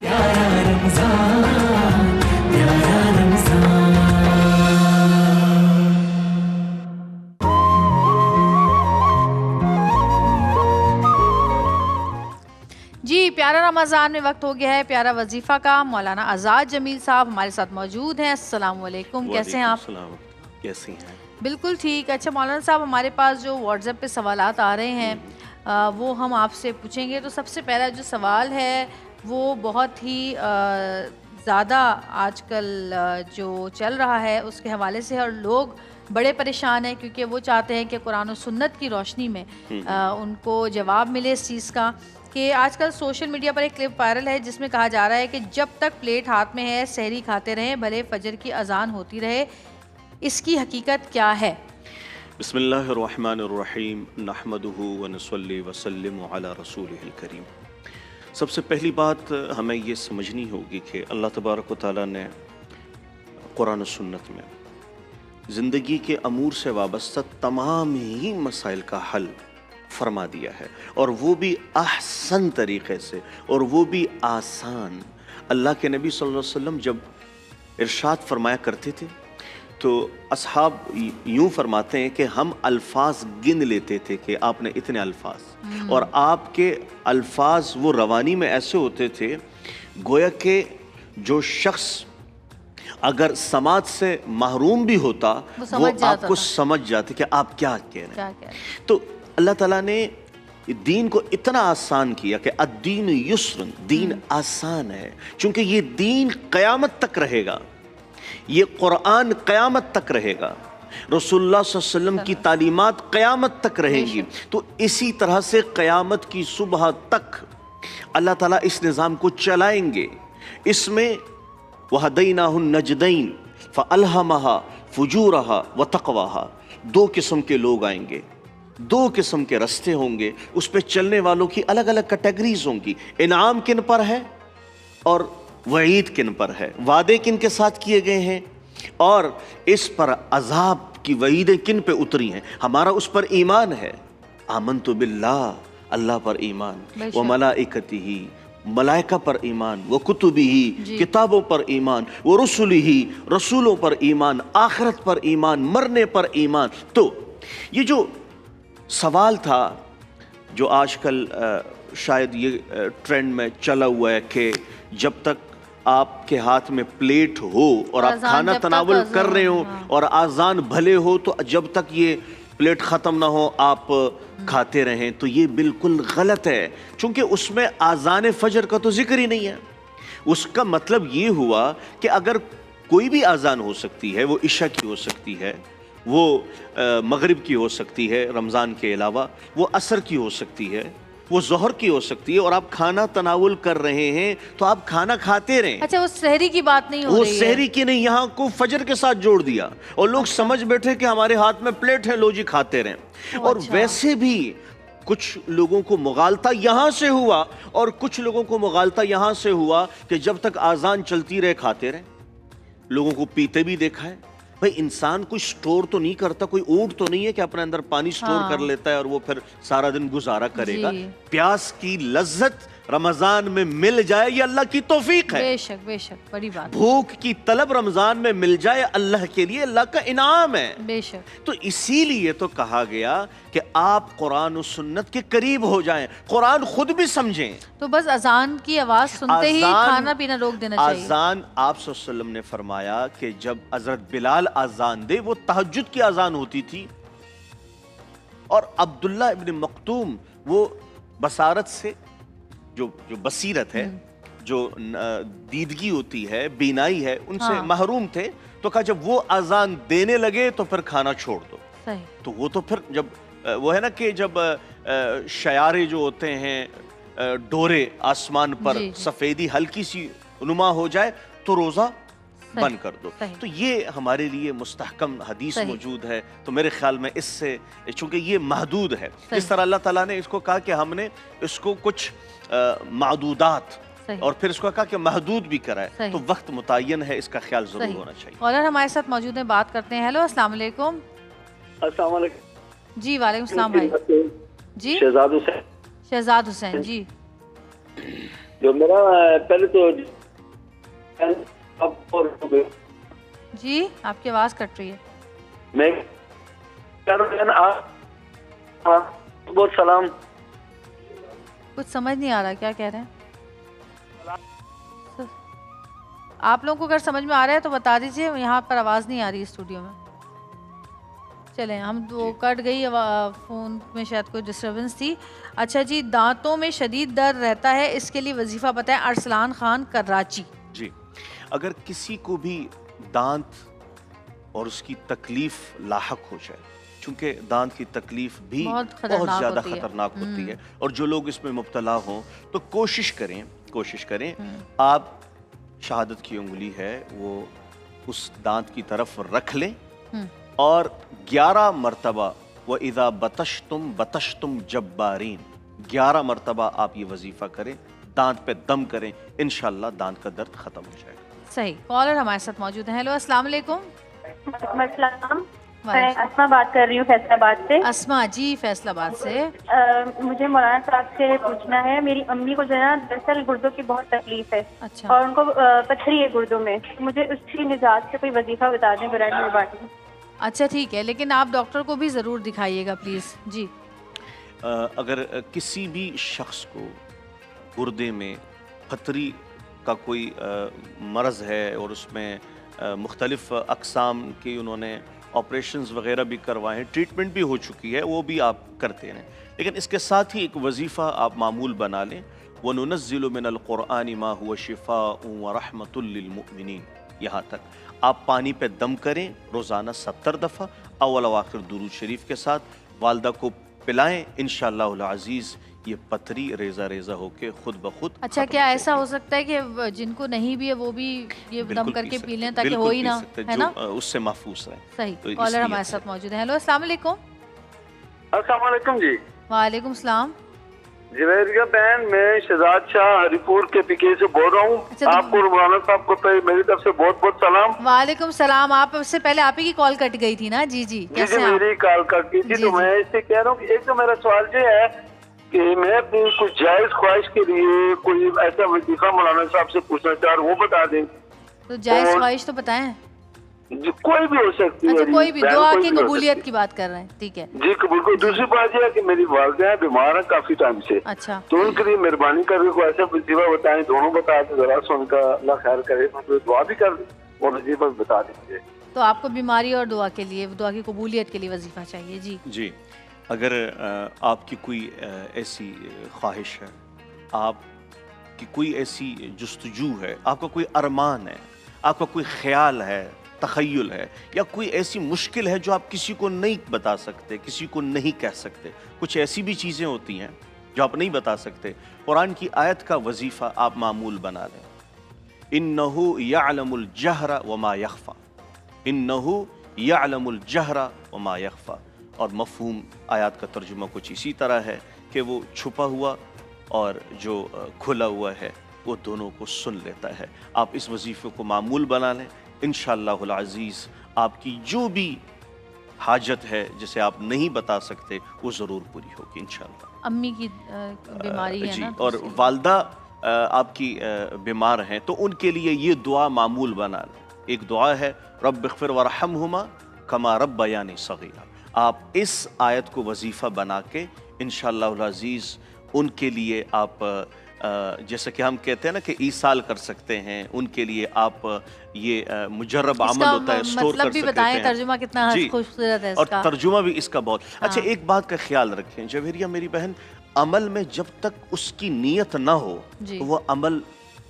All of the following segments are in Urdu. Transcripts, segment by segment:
جی پیارا رمضان میں وقت ہو گیا ہے پیارا وظیفہ کا۔ مولانا آزاد جمیل صاحب ہمارے ساتھ موجود ہیں۔ السلام علیکم، کیسے ہیں آپ؟ السلام، کیسی ہیں؟ بالکل ٹھیک۔ اچھا مولانا صاحب، ہمارے پاس جو واٹس ایپ پہ سوالات آ رہے ہیں وہ ہم آپ سے پوچھیں گے۔ تو سب سے پہلا جو سوال ہے وہ بہت ہی زیادہ آج کل جو چل رہا ہے اس کے حوالے سے، اور لوگ بڑے پریشان ہیں کیونکہ وہ چاہتے ہیں کہ قرآن و سنت کی روشنی میں ان کو جواب ملے اس چیز کا، کہ آج کل سوشل میڈیا پر ایک کلپ وائرل ہے جس میں کہا جا رہا ہے کہ جب تک پلیٹ ہاتھ میں ہے سحری کھاتے رہیں بھلے فجر کی اذان ہوتی رہے۔ اس کی حقیقت کیا ہے؟ بسم اللہ الرحمن الرحیم، نحمدہ ونصلی وسلم علی رسولہ الکریم۔ سب سے پہلی بات ہمیں یہ سمجھنی ہوگی کہ اللہ تبارک و تعالیٰ نے قرآن و سنت میں زندگی کے امور سے وابستہ تمام ہی مسائل کا حل فرما دیا ہے، اور وہ بھی احسن طریقے سے، اور وہ بھی آسان۔ اللہ کے نبی صلی اللہ علیہ وسلم جب ارشاد فرمایا کرتے تھے تو اصحاب یوں فرماتے ہیں کہ ہم الفاظ گن لیتے تھے کہ آپ نے اتنے الفاظ، اور آپ کے الفاظ وہ روانی میں ایسے ہوتے تھے گویا کہ جو شخص اگر سماعت سے محروم بھی ہوتا وہ آپ کو سمجھ جاتے کہ آپ کیا کہہ رہے ہیں۔ تو اللہ تعالیٰ نے دین کو اتنا آسان کیا کہ الدین یسر، دین آسان ہے، چونکہ یہ دین قیامت تک رہے گا، یہ قرآن قیامت تک رہے گا، رسول اللہ صلی اللہ علیہ وسلم کی تعلیمات قیامت تک رہیں گی۔ تو اسی طرح سے قیامت کی صبح تک اللہ تعالیٰ اس نظام کو چلائیں گے۔ اس میں وَهَدَيْنَاهُ النَّجْدَيْنِ فَأَلْهَمَهَا فُجُورَهَا وَتَقْوَاهَا۔ دو قسم کے لوگ آئیں گے، دو قسم کے رستے ہوں گے، اس پہ چلنے والوں کی الگ الگ کیٹیگریز ہوں گی۔ انعام کن پر ہے اور وعید کن پر ہے، وعدے کن کے ساتھ کیے گئے ہیں اور اس پر عذاب کی وعیدیں کن پہ اتری ہیں۔ ہمارا اس پر ایمان ہے، آمنت باللہ، اللہ پر ایمان، وملائکتہ، ملائکہ پر ایمان، وکتبہ، کتابوں پر ایمان، ورسلہ، رسولوں پر ایمان، آخرت پر ایمان، مرنے پر ایمان۔ تو یہ جو سوال تھا جو آج کل شاید یہ ٹرینڈ میں چلا ہوا ہے کہ جب تک آپ کے ہاتھ میں پلیٹ ہو اور آپ کھانا تناول کر رہے ہو اور آذان بھلے ہو تو جب تک یہ پلیٹ ختم نہ ہو آپ کھاتے رہیں، تو یہ بالکل غلط ہے، چونکہ اس میں آذان فجر کا تو ذکر ہی نہیں ہے۔ اس کا مطلب یہ ہوا کہ اگر کوئی بھی آذان ہو سکتی ہے، وہ عشاء کی ہو سکتی ہے، وہ مغرب کی ہو سکتی ہے رمضان کے علاوہ، وہ عصر کی ہو سکتی ہے، وہ ظہر کی ہو سکتی ہے، اور آپ کھانا تناول کر رہے ہیں تو آپ کھانا کھاتے رہیں۔ اچھا وہ سحری کی بات نہیں ہو رہی ہے، وہ سحری کی نہیں، یہاں کو فجر کے ساتھ جوڑ دیا اور لوگ سمجھ بیٹھے کہ ہمارے ہاتھ میں پلیٹ ہے، لو جی کھاتے رہیں۔ اور ویسے بھی کچھ لوگوں کو مغالطہ یہاں سے ہوا اور کچھ لوگوں کو مغالطہ یہاں سے ہوا کہ جب تک آذان چلتی رہے کھاتے رہیں۔ لوگوں کو پیتے بھی دیکھا ہے۔ بھئی انسان کوئی سٹور تو نہیں کرتا، کوئی اونٹ تو نہیں ہے کہ اپنے اندر پانی سٹور کر لیتا ہے اور وہ پھر سارا دن گزارا کرے گا۔ پیاس کی لذت رمضان میں مل جائے یہ اللہ کی توفیق ہے، بے شک بے شک، بڑی بات۔ بھوک کی طلب رمضان میں مل جائے اللہ کے لیے اللہ کا انعام ہے، بے شک۔ تو اسی لیے تو کہا گیا کہ آپ قرآن و سنت کے قریب ہو جائیں، قرآن خود بھی سمجھیں۔ تو بس اذان کی آواز سنتے ہی کھانا پینا روک دینا چاہیے۔ اذان آپ صلی اللہ علیہ وسلم نے فرمایا کہ جب حضرت بلال اذان دے، وہ تہجد کی اذان ہوتی تھی، اور عبداللہ ابن مکتوم وہ بصارت سے جو بصیرت ہے، جو دیدگی ہوتی ہے، بینائی ہے، ان سے محروم تھے، تو کہا جب وہ اذان دینے لگے تو پھر کھانا چھوڑ دو۔ تو وہ تو پھر جب وہ ہے نا کہ جب شیارے جو ہوتے ہیں ڈورے آسمان پر سفیدی ہلکی سی نما ہو جائے تو روزہ بند کر دو۔ تو یہ ہمارے لیے مستحکم حدیث موجود ہے، تو میرے خیال میں اس سے چونکہ یہ محدود ہے، جس طرح اللہ تعالیٰ نے اس کو کہا کہ ہم نے اس کو کچھ معدودات اور پھر اس کو کہا کہ محدود بھی کرا ہے، تو وقت متعین ہے، اس کا خیال ضرور ہونا چاہیے۔ اور ہمارے ساتھ موجود ہیں، بات کرتے ہیں۔ ہیلو، السلام علیکم۔ السلام علیکم۔ جی وعلیکم السلام بھائی۔ جی شہزاد حسین۔ شہزاد حسین، جی جو میرا پہلے تو جی آپ کی آواز کٹ رہی ہے. میں بہت سلام. کچھ سمجھ نہیں آ رہا کیا کہہ رہے ہیں آپ لوگوں کو. اگر سمجھ میں آ رہا ہے تو بتا دیجئے, یہاں پر آواز نہیں آ رہی اسٹوڈیو میں. چلیں ہم وہ کٹ گئی, فون میں شاید کوئی ڈسٹربنس تھی. اچھا جی, دانتوں میں شدید درد رہتا ہے, اس کے لیے وظیفہ بتائیں. ارسلان خان کراچی. جی, اگر کسی کو بھی دانت اور اس کی تکلیف لاحق ہو جائے, چونکہ دانت کی تکلیف بھی بہت زیادہ خطرناک ہوتی ہے, اور جو لوگ اس میں مبتلا ہوں تو کوشش کریں آپ شہادت کی انگلی ہے وہ اس دانت کی طرف رکھ لیں, اور 11 مرتبہ وَإِذَا بَطَشْتُمْ جَبَّارِينَ 11 مرتبہ آپ یہ وظیفہ کریں, دانت پہ دم کریں, انشاءاللہ دانت کا درد ختم ہو جائے گا. صحیح. کالر ہمارے ساتھ موجود ہیں. ہیلو, السلام علیکم. السلام, میں اسما بات کر رہی ہوں فیصل آباد سے. اسما جی, فیصل آباد سے. مجھے مولانا صاحب سے پوچھنا ہے, میری امی کو جو ہے نا دراصل گردوں کی بہت تکلیف ہے. اچھا. اور ان کو پتھری ہے گردوں میں, مجھے اس کی نجات سے کوئی وظیفہ بتا دیں برائے مہربانی. اچھا ٹھیک ہے, لیکن آپ ڈاکٹر کو بھی ضرور دکھائیے گا پلیز. جی. اگر کسی بھی شخص کو گردے میں پتھری کا کوئی مرض ہے اور اس میں مختلف اقسام کی انہوں نے آپریشنز وغیرہ بھی کروائے ہیں, ٹریٹمنٹ بھی ہو چکی ہے, وہ بھی آپ کرتے ہیں, لیکن اس کے ساتھ ہی ایک وظیفہ آپ معمول بنا لیں. وَنُنَزِّلُ مِنَ الْقُرْآنِ مَا هُوَ شِفَاءٌ وَرَحْمَةٌ لِّلْمُؤْمِنِينَ. یہاں تک آپ پانی پہ دم کریں روزانہ 70 دفعہ اول و آخر درود شریف کے ساتھ, والدہ کو پلائیں, انشاءاللہ العزیز یہ پتھری ریزہ ریزہ ہو کے خود بخود. اچھا, کیا ایسا ہو سکتا ہے کہ جن کو نہیں بھی ہے وہ بھی یہ دم کر کے پی لیں تاکہ ہو ہی نہ, ہے نا, اس سے محفوظ رہیں. صحیح. کالر ہمارے ساتھ موجود ہیں. ہیلو, السلام علیکم. السلام علیکم جی. وعلیکم السلام. جویریہ بہن, میں شہزاد شاہ ہری پور کے پی کے سے بول رہا ہوں. آپ کو مولانا صاحب کو میری طرف سے بہت بہت سلام. وعلیکم السلام. آپ سے پہلے آپ ہی کی کال کٹ گئی تھی نا. جی جی, جی میری کال کٹ گئی تھی, تو میں اس سے کہہ رہا ہوں کہ ایک تو میرا سوال یہ ہے کہ میں اپنی کچھ جائز خواہش کے لیے کوئی ایسا وظیفہ مولانا صاحب سے پوچھنا چاہ رہا ہوں, وہ بتا دیں. تو جائز خواہش تو بتائیں. کوئی بھی ہو سکتی ہے. اچھا, کوئی بھی دعا کی قبولیت کی بات کر رہے ہیں. ٹھیک ہے جی, قبول کو. دوسری بات یہ ہے کہ میری والدہ بیمار ہیں کافی ٹائم سے. اچھا, تو ان کے لیے مہربانی کر کے کوئی ایسا وظیفہ بتائیں, دونوں بتا دیں ذرا, سن کا اللہ خیر کرے, دعا بھی کر دیں اور وظیفہ بھی بتا دیجیے. تو آپ کو بیماری اور دعا کے لیے, دعا کی قبولیت کے لیے وظیفہ چاہیے. جی جی, اگر آپ کی کوئی ایسی خواہش ہے, آپ کی کوئی ایسی جستجو ہے, آپ کا کوئی ارمان ہے, آپ کا کوئی خیال ہے, تخیل ہے, یا کوئی ایسی مشکل ہے جو آپ کسی کو نہیں بتا سکتے, کسی کو نہیں کہہ سکتے, کچھ ایسی بھی چیزیں ہوتی ہیں جو آپ نہیں بتا سکتے, قرآن کی آیت کا وظیفہ آپ معمول بنا لیں. اِنَّهُ يَعْلَمُ الْجَهْرَ وَمَا يَخْفَى, اِنَّهُ يَعْلَمُ الْجَهْرَ وَمَا يَخْفَى. اور مفہوم آیات کا ترجمہ کچھ اسی طرح ہے کہ وہ چھپا ہوا اور جو کھلا ہوا ہے وہ دونوں کو سن لیتا ہے. آپ اس وظیفے کو معمول بنا لیں, انشاءاللہ العزیز آپ کی جو بھی حاجت ہے جسے آپ نہیں بتا سکتے وہ ضرور پوری ہوگی انشاءاللہ. امی کی بیماری ہے جی, نا, اور والدہ آپ کی بیمار ہیں تو ان کے لیے یہ دعا معمول بنا لیں. ایک دعا ہے, رب اغفر ورحمہما کما ربیانی صغیرا. آپ اس آیت کو وظیفہ بنا کے انشاءاللہ العزیز ان کے لیے آپ جیسا کہ ہم کہتے ہیں نا کہ ایصال کر سکتے ہیں, ان کے لیے آپ یہ مجرب عمل ہوتا ہے, اسٹور مطلب کر بھی سکتے بتائیں, ہیں. ترجمہ کتنا خوبصورت ہے اس اور کا, ترجمہ بھی اس کا بہت اچھا. ایک بات کا خیال رکھیں جوہریہ میری بہن, عمل میں جب تک اس کی نیت نہ ہو تو وہ عمل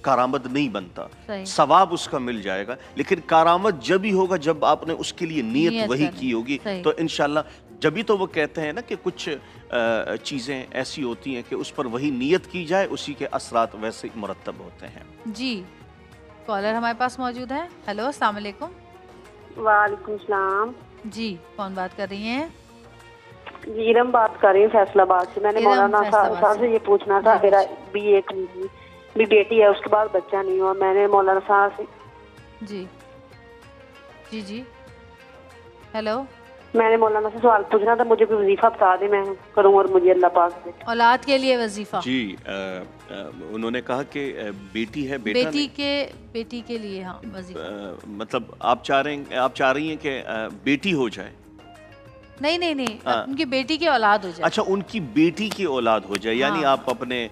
کارآمد نہیں بنتا. ثواب اس کا مل جائے گا, لیکن کارآمد جب ہی ہوگا جب آپ نے اس کے لیے نیت وہی کی ہوگی. تو انشاءاللہ جبھی تو وہ کہتے ہیں نا کہ کچھ چیزیں ایسی ہوتی ہیں کہ اس پر وہی نیت کی جائے, اسی کے اثرات ویسے مرتب ہوتے ہیں. جی, کالر ہمارے پاس موجود ہے. ہیلو, السلام علیکم. وعلیکم السلام. جی, کون بات کر رہی ہیں؟ جی, ارم بات کر رہی ہوں فیصل آباد سے. میں نے مولانا صاحب سے یہ پوچھنا تھا, میرا بھی ایک بھی بیٹی ہے, اس کے بعد بچہ نہیں ہوا. میں نے مولانا صاحب سے جی جی جی ہیلو میں نے مولانا سے سوال پوچھنا تھا, مجھے کوئی وظیفہ بتا دیں میں کروں اور مجھے اللہ پاک سے. اولاد کے لیے وظیفہ. جی انہوں نے کہا کہ بیٹی ہے, بیٹا بیٹی کے لیے ہاں وظیفہ. مطلب آپ چاہ رہی ہیں کہ بیٹی ہو جائے؟ نہیں ان کی بیٹی کی اولاد ہو جائے. اچھا, ان کی بیٹی کی اولاد ہو جائے, یعنی آپ اپنے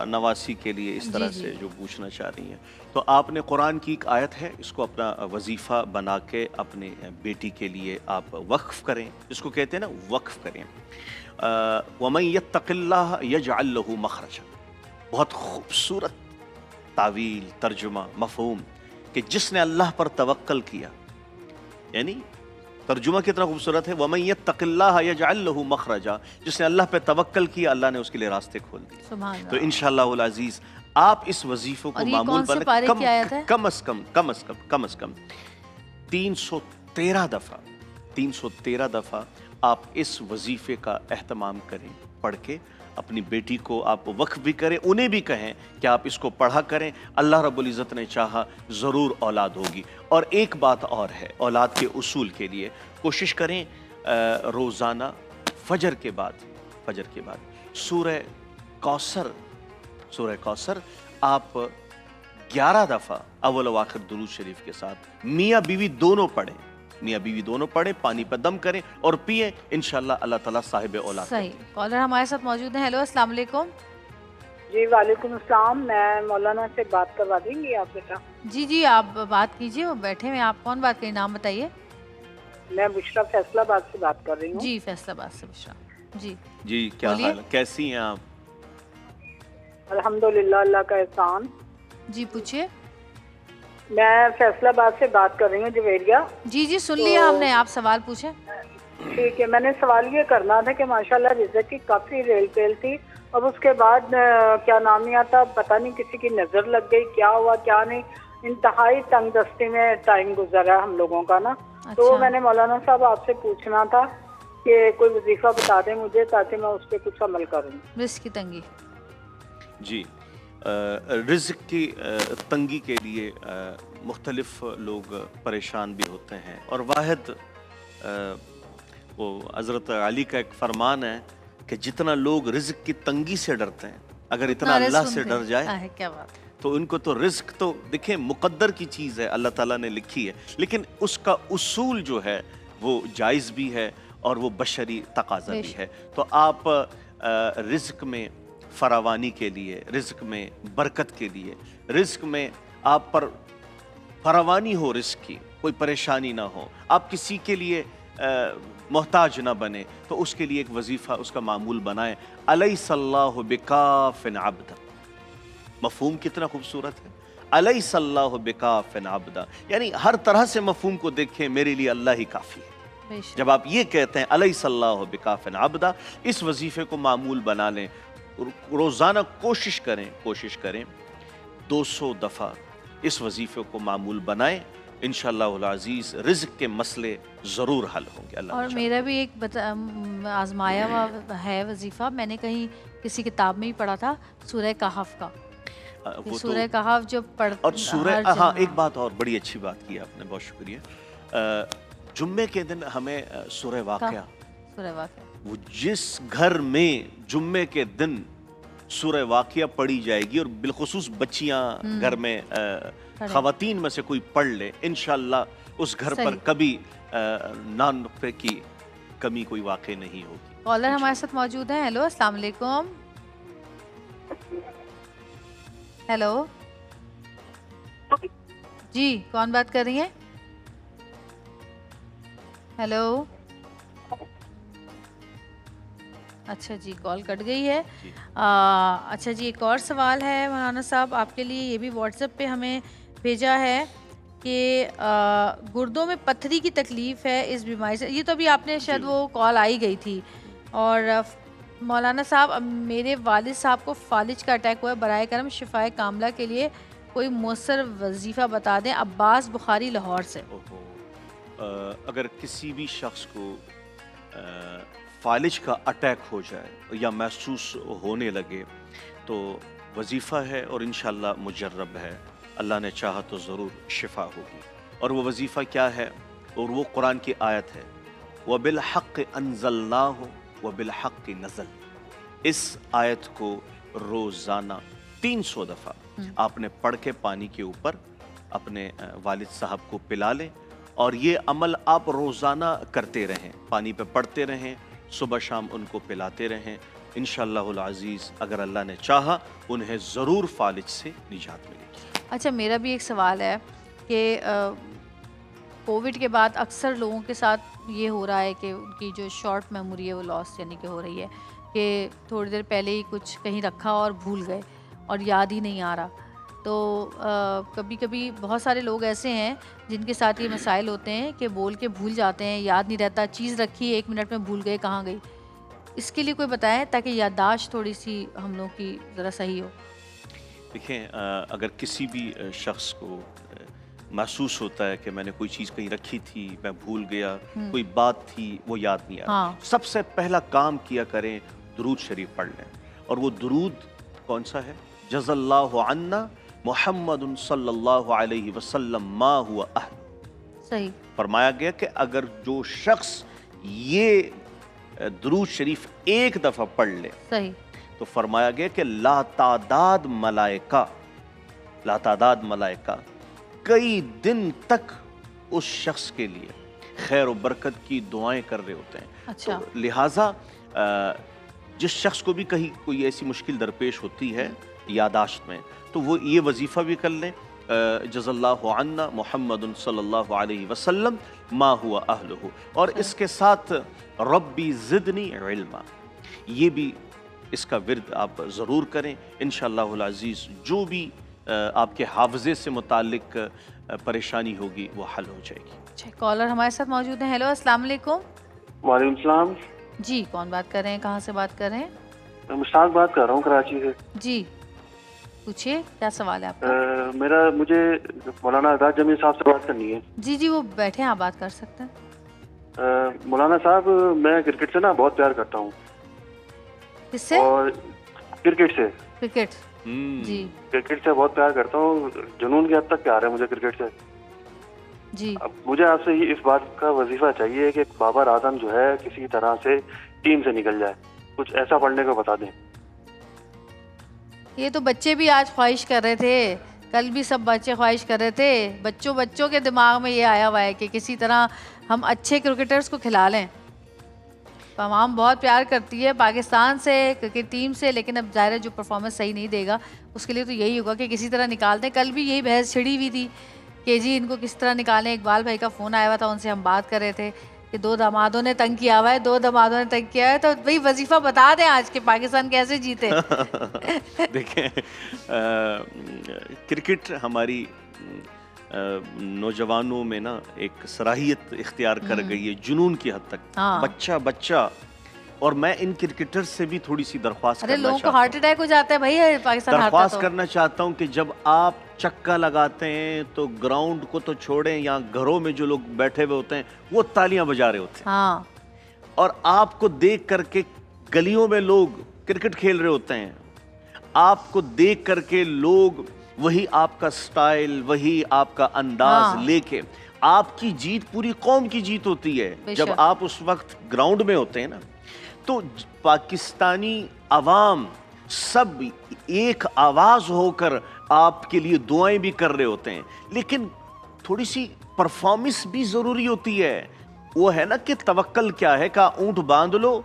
نواسی کے لیے اس طرح سے جو پوچھنا چاہ رہی ہیں. تو آپ نے قرآن کی ایک آیت ہے, اس کو اپنا وظیفہ بنا کے اپنے بیٹی کے لیے آپ وقف کریں, اس کو کہتے ہیں نا وقف کریں. وَمَن يَتَّقِ اللَّهَ يَجْعَل لَّهُ مَخْرَجًا. بہت خوبصورت تعویل, ترجمہ, مفہوم کہ جس نے اللہ پر توکل کیا, یعنی ترجمہ کتنا خوبصورت ہے, وَمَن يَتَّقِ اللَّهَ يَجْعَل لَّهُ مَخْرَجًا. جس نے اللہ پہ توکل کیا, اللہ نے اس کے لیے راستے کھول دیے. تو انشاءاللہ العزیز آپ اس وظیفوں کو معمول بنائیں. کم از کم 313 دفعہ آپ اس وظیفے کا اہتمام کریں, پڑھ کے اپنی بیٹی کو آپ وقف بھی کریں, انہیں بھی کہیں کہ آپ اس کو پڑھا کریں. اللہ رب العزت نے چاہا ضرور اولاد ہوگی. اور ایک بات اور ہے, اولاد کے اصول کے لیے کوشش کریں روزانہ فجر کے بعد سورہ کوثر آپ 11 دفعہ اول و آخر درود شریف کے ساتھ میاں بیوی دونوں پڑھیں, پانی پہ دم کریں اور پیئیں. انشاءاللہ اللہ تعالیٰ صاحب اولاد. صحیح. کالر ہمارے ساتھ موجود ہیں. ہیلو, السلام علیکم. جی وعلیکم السلام. میں مولانا سے بات کروا دیں گی آپ بیٹا؟ جی آپ بات کیجیے, وہ بیٹھے ہوئے. آپ کون بات کریں, نام بتائیے. میں بشرا فیصلہ آباد سے بات کر رہی ہوں. جی فیصلہ آباد سے بشرا. جی کیا حال, کیسی ہیں آپ؟ الحمدللہ, اللہ کا احسان. جی پوچھیے. میں فیصلہ آباد سے بات کر رہی ہوں, جویریہ. جی سن لیا ہم نے, آپ سوال پوچھیں. ٹھیک ہے. میں نے سوال یہ کرنا تھا کہ ماشاءاللہ رزق کی کافی ریل پیل تھی, اب اس کے بعد کیا نام نہیں آتا, پتہ نہیں کسی کی نظر لگ گئی, کیا ہوا کیا نہیں, انتہائی تنگ دستی میں ٹائم گزرا ہے ہم لوگوں کا نا. تو میں نے مولانا صاحب آپ سے پوچھنا تھا کہ کوئی وظیفہ بتا دیں مجھے تاکہ میں اس پہ کچھ عمل کروں. رزق کی تنگی. جی رزق کی تنگی کے لیے مختلف لوگ پریشان بھی ہوتے ہیں, اور واحد وہ حضرت علی کا ایک فرمان ہے کہ جتنا لوگ رزق کی تنگی سے ڈرتے ہیں, اگر اتنا اللہ سے ڈر جائے کیا بات, تو ان کو تو رزق تو دیکھیں مقدر کی چیز ہے, اللہ تعالیٰ نے لکھی ہے, لیکن اس کا اصول جو ہے وہ جائز بھی ہے اور وہ بشری تقاضا بھی ہے. تو آپ رزق میں فراوانی کے لیے, رزق میں برکت کے لیے, رزق میں آپ پر فراوانی ہو, رزق کی کوئی پریشانی نہ ہو, آپ کسی کے لیے محتاج نہ بنے, تو اس کے لیے ایک وظیفہ اس کا معمول بنائیں. الیس اللہ بکاف عبدا. مفہوم کتنا خوبصورت ہے, الیس اللہ بکاف عبدا, یعنی ہر طرح سے مفہوم کو دیکھیں, میرے لیے اللہ ہی کافی ہے. جب آپ یہ کہتے ہیں الیس اللہ بکاف عبدا, اس وظیفے کو معمول بنا لیں. روزانہ کوشش کریں 200 دفعہ اس وظیفے کو معمول بنائیں. انشاءاللہ العزیز رزق کے مسئلے ضرور حل ہوں گے. اللہ. اور میرا بھی ایک آزمایا ہوا ہے وظیفہ, میں نے کہیں کسی کتاب میں ہی پڑھا تھا, سورہ کہف کا. سورہ کہف جو پڑھتے, اور سورہ ایک بات اور بڑی اچھی بات کی آپ نے, بہت شکریہ. جمعے کے دن ہمیں سورہ واقعہ, وہ جس گھر میں جمعے کے دن سورہ واقعہ پڑھی جائے گی, اور بالخصوص بچیاں گھر میں خواتین میں سے کوئی پڑھ لے, انشاءاللہ اس گھر پر کبھی نان نقطے کی کمی کوئی واقع نہیں ہوگی. کالر ہمارے ساتھ موجود ہیں. ہیلو, السلام علیکم. ہیلو جی, کون بات کر رہی ہیں؟ ہیلو. اچھا جی, کال کٹ گئی ہے. اچھا جی, ایک اور سوال ہے مولانا صاحب آپ کے لیے, یہ بھی واٹس ایپ پہ ہمیں بھیجا ہے کہ گردوں میں پتھری کی تکلیف ہے اس بیماری سے. یہ تو ابھی آپ نے شاید وہ کال آئی گئی تھی. اور مولانا صاحب میرے والد صاحب کو فالج کا اٹیک ہوا ہے, برائے کرم شفائے کاملہ کے لیے کوئی مؤثر وظیفہ بتا دیں. عباس بخاری لاہور سے. اگر کسی بھی شخص کو فالج کا اٹیک ہو جائے یا محسوس ہونے لگے تو وظیفہ ہے, اور انشاءاللہ مجرب ہے, اللہ نے چاہا تو ضرور شفا ہوگی. اور وہ وظیفہ کیا ہے؟ اور وہ قرآن کی آیت ہے وَبِالْحَقِّ أَنزَلْنَاهُ وَبِالْحَقِّ نَزَلَ. اس آیت کو روزانہ 300 دفعہ آپ نے پڑھ کے پانی کے اوپر اپنے والد صاحب کو پلا لیں، اور یہ عمل آپ روزانہ کرتے رہیں، پانی پہ پڑھتے رہیں، صبح شام ان کو پلاتے رہیں. انشاءاللہ العزیز اگر اللہ نے چاہا انہیں ضرور فالج سے نجات ملے گی. اچھا، میرا بھی ایک سوال ہے کہ کووڈ کے بعد اکثر لوگوں کے ساتھ یہ ہو رہا ہے کہ ان کی جو شارٹ میموری ہے وہ لاس یعنی کہ ہو رہی ہے، کہ تھوڑی دیر پہلے ہی کچھ کہیں رکھا اور بھول گئے اور یاد ہی نہیں آ رہا. تو کبھی کبھی بہت سارے لوگ ایسے ہیں جن کے ساتھ یہ مسائل ہوتے ہیں کہ بول کے بھول جاتے ہیں، یاد نہیں رہتا، چیز رکھی 1 منٹ میں بھول گئے کہاں گئی. اس کے لیے کوئی بتائیں تاکہ یادداشت تھوڑی سی ہم لوگ کی ذرا صحیح ہو. دیکھیں، اگر کسی بھی شخص کو محسوس ہوتا ہے کہ میں نے کوئی چیز کہیں رکھی تھی، میں بھول گیا، کوئی بات تھی وہ یاد نہیں آ رہا، سب سے پہلا کام کیا کریں درود شریف پڑھ لیں. اور وہ درود کون سا ہے؟ جز اللہ عنا محمد صلی اللہ علیہ وسلم ما ہوا اہل. صحیح فرمایا گیا کہ اگر جو شخص یہ درود شریف ایک دفعہ پڑھ لے صحیح تو فرمایا گیا کہ لاتعداد ملائکہ کئی دن تک اس شخص کے لیے خیر و برکت کی دعائیں کر رہے ہوتے ہیں. اچھا. تو لہٰذا جس شخص کو بھی کہیں کوئی ایسی مشکل درپیش ہوتی ہے یاداشت میں تو وہ یہ وظیفہ بھی کر لیں جز اللہ عنا محمد صلی اللہ علیہ وسلم ما ہوا اہلہ، اور اس کے ساتھ ربی زدنی علما، یہ بھی اس کا ورد آپ ضرور کریں. انشاءاللہ العزیز جو بھی آپ کے حافظے سے متعلق پریشانی ہوگی وہ حل ہو جائے گی. اچھا، کالر ہمارے ساتھ موجود ہیں. ہیلو، السلام علیکم. وعلیکم السلام. جی، کون بات کر رہے ہیں؟ کہاں سے بات کر رہے ہیں؟ میں مشتاق بات کر رہا ہوں کراچی سے. جی پوچھیے، کیا سوال ہے آپ کا؟ مجھے مولانا اعداد جمیل صاحب سے بات کرنی ہے. جی وہ بیٹھے ہیں، آپ بات کر سکتے ہیں. مولانا صاحب، میں کرکٹ سے نا بہت پیار کرتا ہوں. کس سے؟ اور کرکٹ سے. کرکٹ؟ جی. کرکٹ سے بہت پیار کرتا ہوں، جنون کی حد تک پیار ہے مجھے کرکٹ سے. جی. اب مجھے آپ سے اس بات کا وظیفہ چاہیے کہ بابر اعظم جو ہے کسی طرح سے ٹیم سے نکل جائے، کچھ ایسا پڑھنے کو بتا دیں. یہ تو بچے بھی آج خواہش کر رہے تھے، کل بھی سب بچے خواہش کر رہے تھے. بچوں کے دماغ میں یہ آیا ہوا ہے کہ کسی طرح ہم اچھے کرکٹرز کو کھلا لیں. عوام بہت پیار کرتی ہے پاکستان سے، کرکٹ ٹیم سے، لیکن اب ظاہر ہے جو پرفارمنس صحیح نہیں دے گا اس کے لیے تو یہی ہوگا کہ کسی طرح نکال دیں. کل بھی یہی بحث چھڑی ہوئی تھی کہ جی ان کو کس طرح نکالیں. اقبال بھائی کا فون آیا ہوا تھا، ان سے ہم بات کر رہے تھے کہ 2 دامادوں نے تنگ کیا ہوا ہے، 2 دامادوں نے تنگ کیا ہے. تو بھائی وظیفہ بتا دیں آج کے پاکستان کیسے جیتے. دیکھیں، کرکٹ ہماری نوجوانوں میں نا ایک صلاحیت اختیار کر گئی ہے جنون کی حد تک. بچہ اور میں ان کرکٹر سے بھی تھوڑی سی درخواست کرنا لوگوں کو ہارٹ اٹیک ہو جاتا ہے بھائی پاکستان ہارتا تو. درخواست کرنا چاہتا ہوں کہ جب آپ چکا لگاتے ہیں تو گراؤنڈ کو تو چھوڑیں، یہاں گھروں میں جو لوگ بیٹھے ہوئے ہوتے ہیں وہ تالیاں بجا رہے ہوتے ہیں، اور آپ کو دیکھ کر کے گلیوں میں لوگ کرکٹ کھیل رہے ہوتے ہیں. آپ کو دیکھ کر کے لوگ وہی آپ کا سٹائل، وہی آپ کا انداز لے کے، آپ کی جیت پوری قوم کی جیت ہوتی ہے جب آپ اس وقت گراؤنڈ میں ہوتے ہیں نا. تو پاکستانی عوام سب ایک آواز ہو کر آپ کے لیے دعائیں بھی کر رہے ہوتے ہیں، لیکن تھوڑی سی پرفارمنس بھی ضروری ہوتی ہے. وہ ہے نا کہ توکل کیا ہے، کہ اونٹ باندھ لو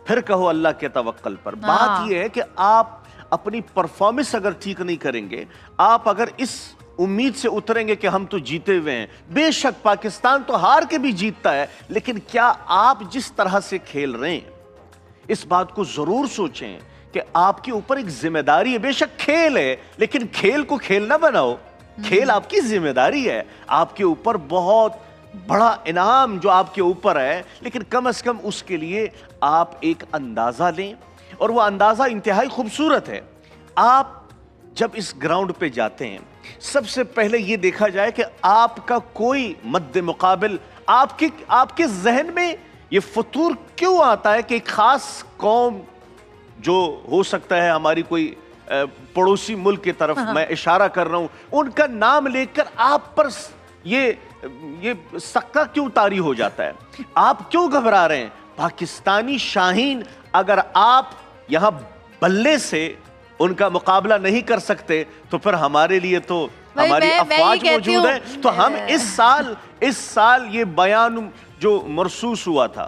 پھر کہو اللہ کے توکل پر. بات یہ ہے کہ آپ اپنی پرفارمنس اگر ٹھیک نہیں کریں گے، آپ اگر اس امید سے اتریں گے کہ ہم تو جیتے ہوئے ہیں، بے شک پاکستان تو ہار کے بھی جیتتا ہے، لیکن کیا آپ جس طرح سے کھیل رہے ہیں اس بات کو ضرور سوچیں کہ آپ کے اوپر ایک ذمہ داری ہے. بے شک کھیل ہے، لیکن کھیل کو کھیل نہ بناؤ. کھیل آپ کی ذمہ داری ہے، آپ کے اوپر بہت بڑا انعام جو آپ کے اوپر ہے، لیکن کم از کم اس کے لیے آپ ایک اندازہ لیں، اور وہ اندازہ انتہائی خوبصورت ہے. آپ جب اس گراؤنڈ پہ جاتے ہیں سب سے پہلے یہ دیکھا جائے کہ آپ کا کوئی مد مقابل، آپ کے ذہن میں یہ فطور کیوں آتا ہے کہ ایک خاص قوم جو ہو سکتا ہے ہماری کوئی پڑوسی ملک کی طرف میں اشارہ کر رہا ہوں، ان کا نام لے کر آپ پر یہ یہ سکہ کیوں طاری ہو جاتا ہے؟ آپ کیوں گھبرا رہے ہیں؟ پاکستانی شاہین اگر آپ یہاں بلے سے ان کا مقابلہ نہیں کر سکتے تو پھر ہمارے لیے تو ہماری افواج موجود ہے. تو ہم اس سال یہ بیان جو مرصوص ہوا تھا،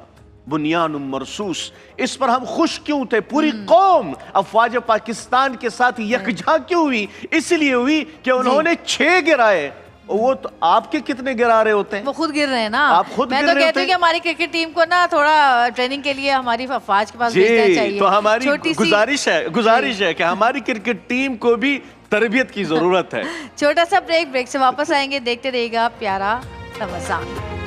بنیان مرصوص، اس پر ہم خوش کیوں تھے؟ پوری قوم افواج پاکستان کے ساتھ یکجا کیوں ہوئی؟ اس لیے ہوئی کہ انہوں نے 6 گرائے. وہ تو آپ کے کتنے گرا رہے ہوتے ہیں؟ وہ خود گر رہے ہیں نا. آپ خود میں گر تو رہے کہتی ہوتے ہوں ہیں. کہ ہماری کرکٹ ٹیم کو نا تھوڑا ٹریننگ کے لیے ہماری افواج کے پاس بھیجنا چاہیے. تو ہماری چھوٹی سی گزارش ہے کہ ہماری کرکٹ ٹیم کو بھی تربیت کی ضرورت ہے. چھوٹا سا بریک سے واپس آئیں گے. دیکھتے رہیے گا پیارا رمضان.